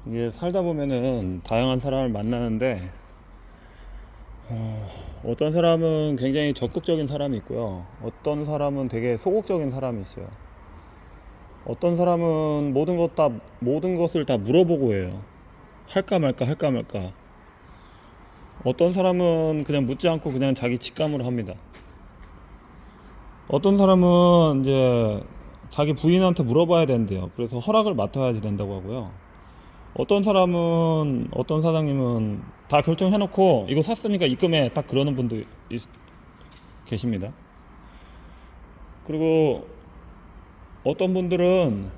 이게 살다 보면은 다양한 사람을 만나는데 어떤 사람은 굉장히 적극적인 사람이 있고요. 어떤 사람은 되게 소극적인 사람이 있어요. 어떤 사람은 모든 것을 다 물어보고 해요. 할까 말까 할까 말까. 어떤 사람은 그냥 묻지 않고 그냥 자기 직감으로 합니다. 어떤 사람은 이제 자기 부인한테 물어봐야 된대요. 그래서 허락을 맡아야지 된다고 하고요. 어떤 사장님은 다 결정해놓고 이거 샀으니까 입금해 딱 그러는 분도 계십니다. 그리고 어떤 분들은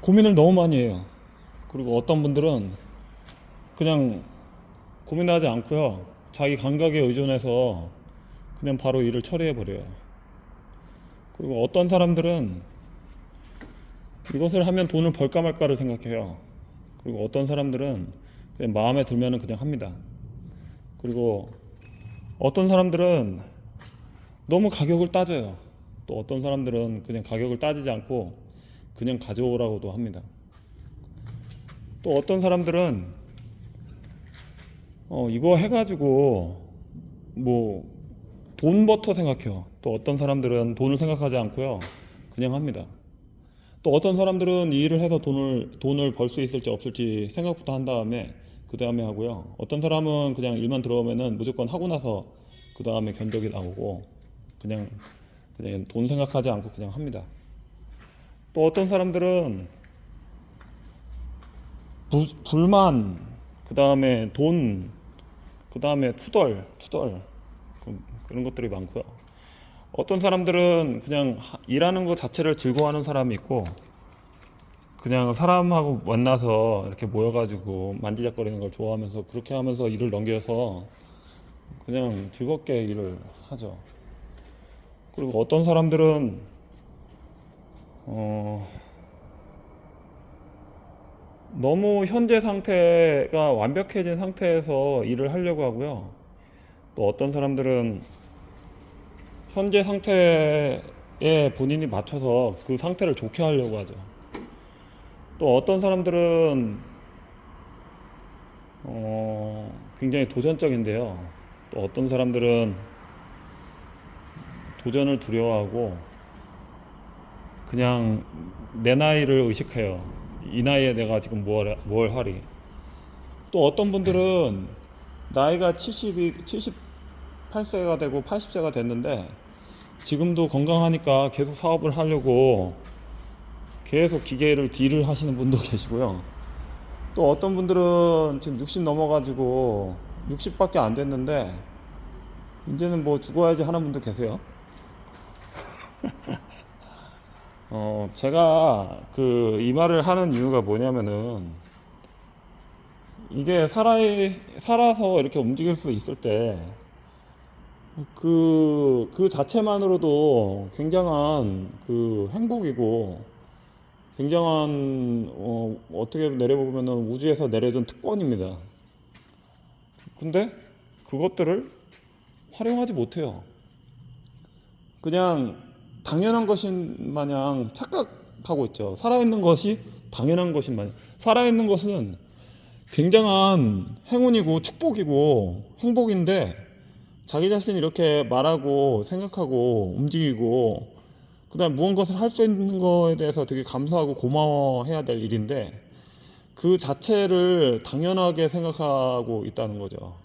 고민을 너무 많이 해요. 그리고 어떤 분들은 그냥 고민하지 않고요, 자기 감각에 의존해서 그냥 바로 일을 처리해 버려요. 그리고 어떤 사람들은 이것을 하면 돈을 벌까 말까를 생각해요. 그리고 어떤 사람들은 그냥 마음에 들면은 그냥 합니다. 그리고 어떤 사람들은 너무 가격을 따져요. 또 어떤 사람들은 그냥 가격을 따지지 않고 그냥 가져오라고도 합니다. 또 어떤 사람들은 이거 해가지고 뭐 돈부터 생각해요. 또 어떤 사람들은 돈을 생각하지 않고요, 그냥 합니다. 또 어떤 사람들은 이 일을 해서 돈을 벌 수 있을지 없을지 생각부터 한 다음에 그 다음에 하고요. 어떤 사람은 그냥 일만 들어오면은 무조건 하고 나서 그 다음에 견적이 나오고 그냥 돈 생각하지 않고 그냥 합니다. 또 어떤 사람들은 불만, 그 다음에 돈, 그 다음에 투덜 그런 것들이 많고요. 어떤 사람들은 그냥 일하는 것 자체를 즐거워하는 사람이 있고, 그냥 사람하고 만나서 이렇게 모여가지고 만지작거리는 걸 좋아하면서 그렇게 하면서 일을 넘겨서 그냥 즐겁게 일을 하죠. 그리고 어떤 사람들은 너무 현재 상태가 완벽해진 상태에서 일을 하려고 하고요. 또 어떤 사람들은 현재 상태에 본인이 맞춰서 그 상태를 좋게 하려고 하죠. 또 어떤 사람들은 굉장히 도전적인데요. 또 어떤 사람들은 도전을 두려워하고 그냥 내 나이를 의식해요. 이 나이에 내가 지금 뭘 하리. 또 어떤 분들은 나이가 78세가 되고 80세가 됐는데 지금도 건강하니까 계속 사업을 하려고 계속 기계를 딜을 하시는 분도 계시고요. 또 어떤 분들은 지금 60 넘어가지고 60밖에 안 됐는데 이제는 뭐 죽어야지 하는 분도 계세요. 제가 이 말을 하는 이유가 뭐냐면은, 이게 살아서 이렇게 움직일 수 있을 때 그 자체만으로도 굉장한 그 행복이고, 굉장한 어떻게 내려보면은 우주에서 내려준 특권입니다. 근데 그것들을 활용하지 못해요. 그냥 당연한 것인 마냥 착각하고 있죠. 살아있는 것이 당연한 것인 마냥. 살아있는 것은 굉장한 행운이고 축복이고 행복인데, 자기 자신이 이렇게 말하고 생각하고 움직이고 그 다음 무언가를 할 수 있는 거에 대해서 되게 감사하고 고마워해야 될 일인데, 그 자체를 당연하게 생각하고 있다는 거죠.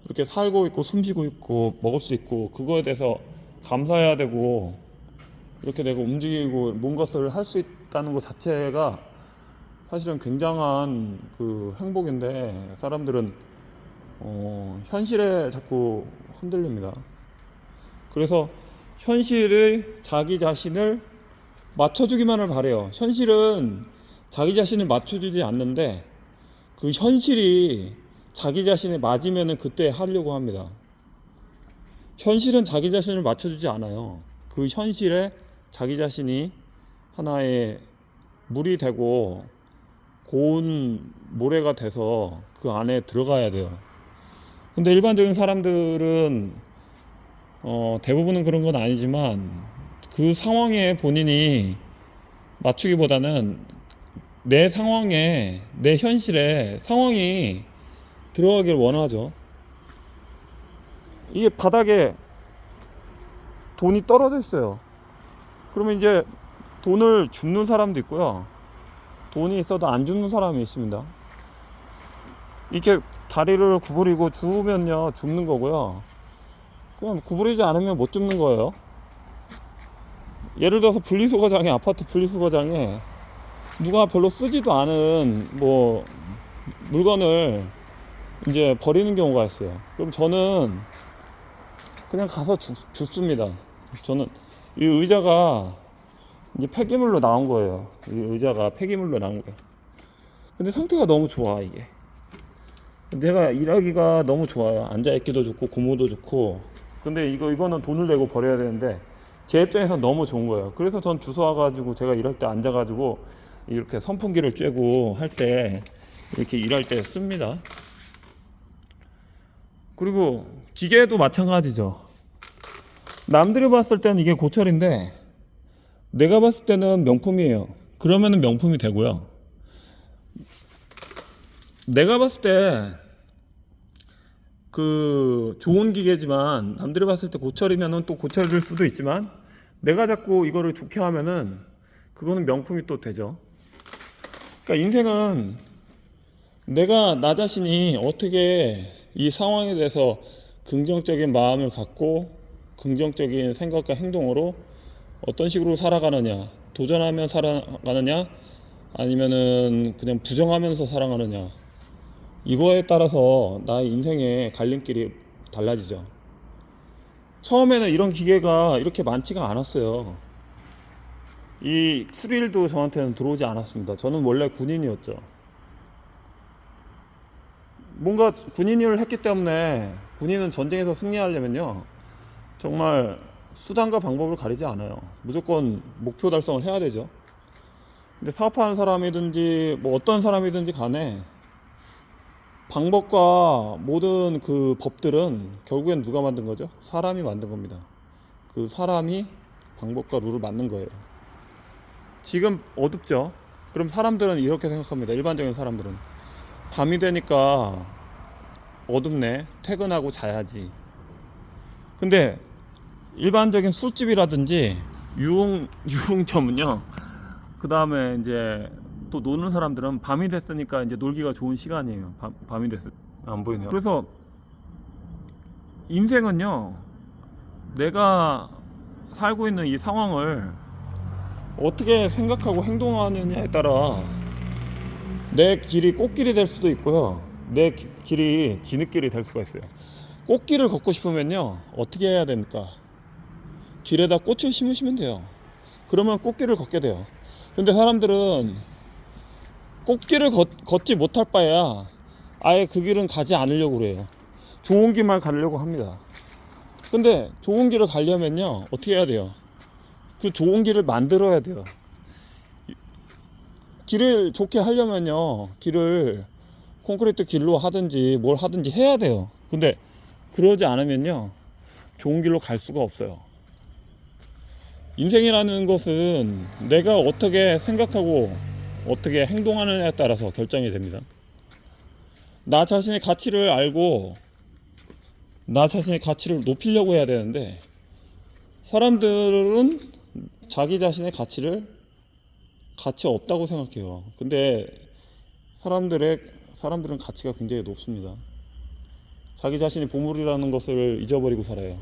이렇게 살고 있고 숨쉬고 있고 먹을 수 있고 그거에 대해서 감사해야 되고, 이렇게 내가 움직이고 뭔가를 할 수 있다는 것 자체가 사실은 굉장한 그 행복인데, 사람들은 현실에 자꾸 흔들립니다. 그래서 현실의 자기 자신을 맞춰주기만을 바래요. 현실은 자기 자신을 맞춰주지 않는데 그 현실이 자기 자신에 맞으면은 그때 하려고 합니다. 현실은 자기 자신을 맞춰주지 않아요. 그 현실에 자기 자신이 하나의 물이 되고 고운 모래가 돼서 그 안에 들어가야 돼요. 근데 일반적인 사람들은 대부분은 그런 건 아니지만 그 상황에 본인이 맞추기보다는 내 상황에, 내 현실에 상황이 들어가길 원하죠. 이게 바닥에 돈이 떨어져 있어요. 그러면 이제 돈을 줍는 사람도 있고요. 돈이 있어도 안 줍는 사람이 있습니다. 이렇게 다리를 구부리고 주우면요, 줍는 거고요. 그냥 구부리지 않으면 못 줍는 거예요. 예를 들어서 분리수거장에, 아파트 분리수거장에 누가 별로 쓰지도 않은 뭐 물건을 이제 버리는 경우가 있어요. 그럼 저는 그냥 가서 줍습니다. 저는 이 의자가 이제 폐기물로 나온 거예요. 이 의자가 폐기물로 나온 거예요. 근데 상태가 너무 좋아, 이게. 내가 일하기가 너무 좋아요. 앉아있기도 좋고 고무도 좋고. 근데 이거는 돈을 내고 버려야 되는데 제 입장에서 너무 좋은 거예요. 그래서 전 주워 와가지고 제가 일할 때 앉아가지고 이렇게 선풍기를 쬐고 할 때 이렇게 일할 때 씁니다. 그리고 기계도 마찬가지죠. 남들이 봤을 때는 이게 고철인데 내가 봤을 때는 명품이에요. 그러면은 명품이 되고요. 내가 봤을 때 그 좋은 기계지만 남들이 봤을 때 고철이면은 또 고철일 수도 있지만 내가 자꾸 이거를 좋게 하면은 그거는 명품이 또 되죠. 그러니까 인생은 내가 나 자신이 어떻게 이 상황에 대해서 긍정적인 마음을 갖고 긍정적인 생각과 행동으로 어떤 식으로 살아가느냐, 도전하며 살아가느냐, 아니면은 그냥 부정하면서 살아가느냐, 이거에 따라서 나의 인생의 갈림길이 달라지죠. 처음에는 이런 기계가 이렇게 많지가 않았어요. 이 수리일도 저한테는 들어오지 않았습니다. 저는 원래 군인이었죠. 뭔가 군인 일을 했기 때문에 군인은 전쟁에서 승리하려면요, 정말 수단과 방법을 가리지 않아요. 무조건 목표 달성을 해야 되죠. 근데 사업하는 사람이든지 뭐 어떤 사람이든지 간에 방법과 모든 그 법들은 결국엔 누가 만든 거죠? 사람이 만든 겁니다. 그 사람이 방법과 룰을 만든 거예요. 지금 어둡죠? 그럼 사람들은 이렇게 생각합니다. 일반적인 사람들은 밤이 되니까 어둡네, 퇴근하고 자야지. 근데 일반적인 술집이라든지 유흥점은요, 그 다음에 이제 또 노는 사람들은 밤이 됐으니까 이제 놀기가 좋은 시간이에요. 밤이 됐을 때. 안 보이네요. 그래서 인생은요, 내가 살고 있는 이 상황을 어떻게 생각하고 행동하느냐에 따라 내 길이 꽃길이 될 수도 있고요, 내 길이 진흙길이 될 수가 있어요. 꽃길을 걷고 싶으면요, 어떻게 해야 됩니까? 길에다 꽃을 심으시면 돼요. 그러면 꽃길을 걷게 돼요. 근데 사람들은 꽃길을 걷지 못할 바에야 아예 그 길은 가지 않으려고 그래요. 좋은 길만 가려고 합니다. 근데 좋은 길을 가려면요, 어떻게 해야 돼요? 그 좋은 길을 만들어야 돼요. 길을 좋게 하려면요, 길을 콘크리트 길로 하든지 뭘 하든지 해야 돼요. 근데 그러지 않으면요, 좋은 길로 갈 수가 없어요. 인생이라는 것은 내가 어떻게 생각하고 어떻게 행동하느냐에 따라서 결정이 됩니다. 나 자신의 가치를 알고 나 자신의 가치를 높이려고 해야 되는데, 사람들은 자기 자신의 가치를 가치 없다고 생각해요. 근데 사람들은 가치가 굉장히 높습니다. 자기 자신이 보물이라는 것을 잊어버리고 살아요.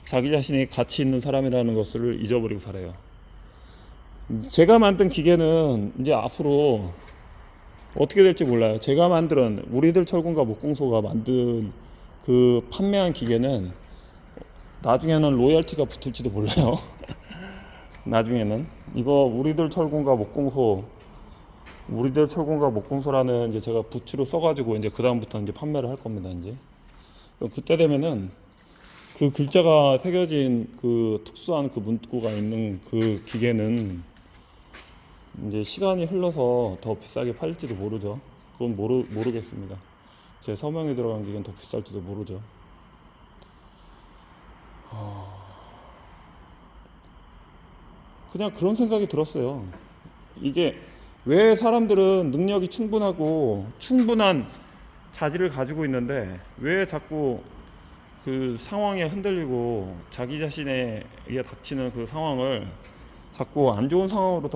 자기 자신이 가치 있는 사람이라는 것을 잊어버리고 살아요. 제가 만든 기계는 이제 앞으로 어떻게 될지 몰라요. 제가 만든 우리들 철군과 목공소가 만든 그 판매한 기계는 나중에는 로열티가 붙을지도 몰라요. 나중에는 이거 우리들 철군과 목공소라는 이제 제가 부츠로 써가지고 이제 그 다음부터 이제 판매를 할 겁니다. 이제 그때 되면은 그 글자가 새겨진 그 특수한 그 문구가 있는 그 기계는 이제 시간이 흘러서 더 비싸게 팔릴지도 모르죠. 그건 모르겠습니다. 제 서명이 들어간 기계는 더 비쌀지도 모르죠. 그냥 그런 생각이 들었어요. 이게 왜 사람들은 능력이 충분하고 충분한 자질을 가지고 있는데 왜 자꾸 그 상황에 흔들리고 자기 자신에게 닥치는 그 상황을 자꾸 안 좋은 상황으로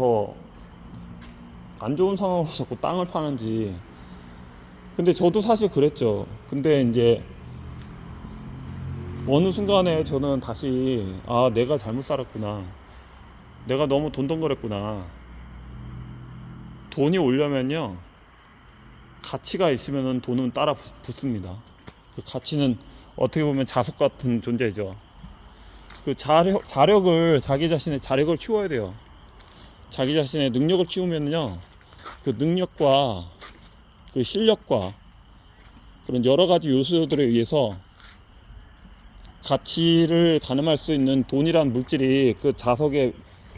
자꾸 땅을 파는지. 근데 저도 사실 그랬죠. 근데 이제 어느 순간에 저는 다시 내가 잘못 살았구나, 내가 너무 돈덩거렸구나. 돈이 오려면요, 가치가 있으면 돈은 따라 붙습니다. 그 가치는 어떻게 보면 자석 같은 존재죠. 그 자기 자신의 자력을 키워야 돼요. 자기 자신의 능력을 키우면요, 그 능력과 그 실력과 그런 여러 가지 요소들에 의해서 가치를 가늠할 수 있는 돈이란 물질이 그 자석의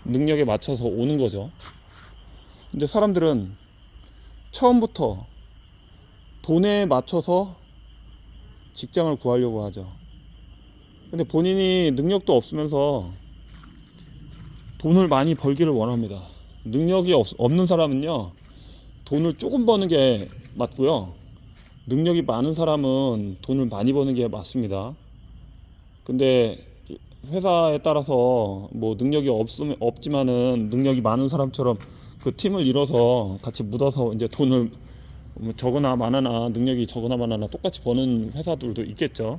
능력에 맞춰서 오는 거죠. 근데 사람들은 처음부터 돈에 맞춰서 직장을 구하려고 하죠. 근데 본인이 능력도 없으면서 돈을 많이 벌기를 원합니다. 능력이 없는 사람은요, 돈을 조금 버는 게 맞고요, 능력이 많은 사람은 돈을 많이 버는 게 맞습니다. 근데 회사에 따라서 뭐 능력이 없지만은 능력이 많은 사람처럼 그 팀을 이뤄서 같이 묻어서 이제 돈을 뭐 적으나 많으나, 능력이 적으나 많으나 똑같이 버는 회사들도 있겠죠.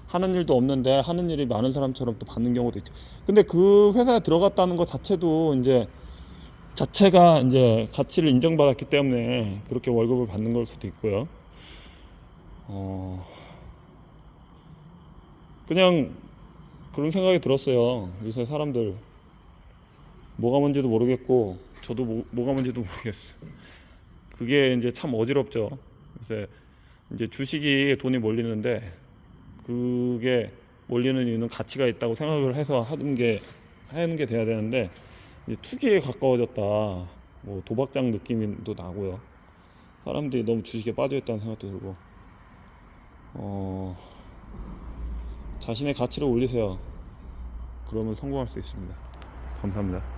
하는 일도 없는데 하는 일이 많은 사람처럼 또 받는 경우도 있죠. 근데 그 회사에 들어갔다는 것 자체도 이제 자체가 이제 가치를 인정받았기 때문에 그렇게 월급을 받는 걸 수도 있고요. 그냥 그런 생각이 들었어요. 요새 사람들 뭐가 뭔지도 모르겠고 저도 뭐가 뭔지도 모르겠어요. 그게 이제 참 어지럽죠. 요새 이제 주식이 돈이 몰리는데, 그게 몰리는 이유는 가치가 있다고 생각을 해서 하는 게 돼야 되는데, 이제 투기에 가까워졌다, 뭐 도박장 느낌도 나고요. 사람들이 너무 주식에 빠져있다는 생각도 들고. 자신의 가치를 올리세요. 그러면 성공할 수 있습니다. 감사합니다.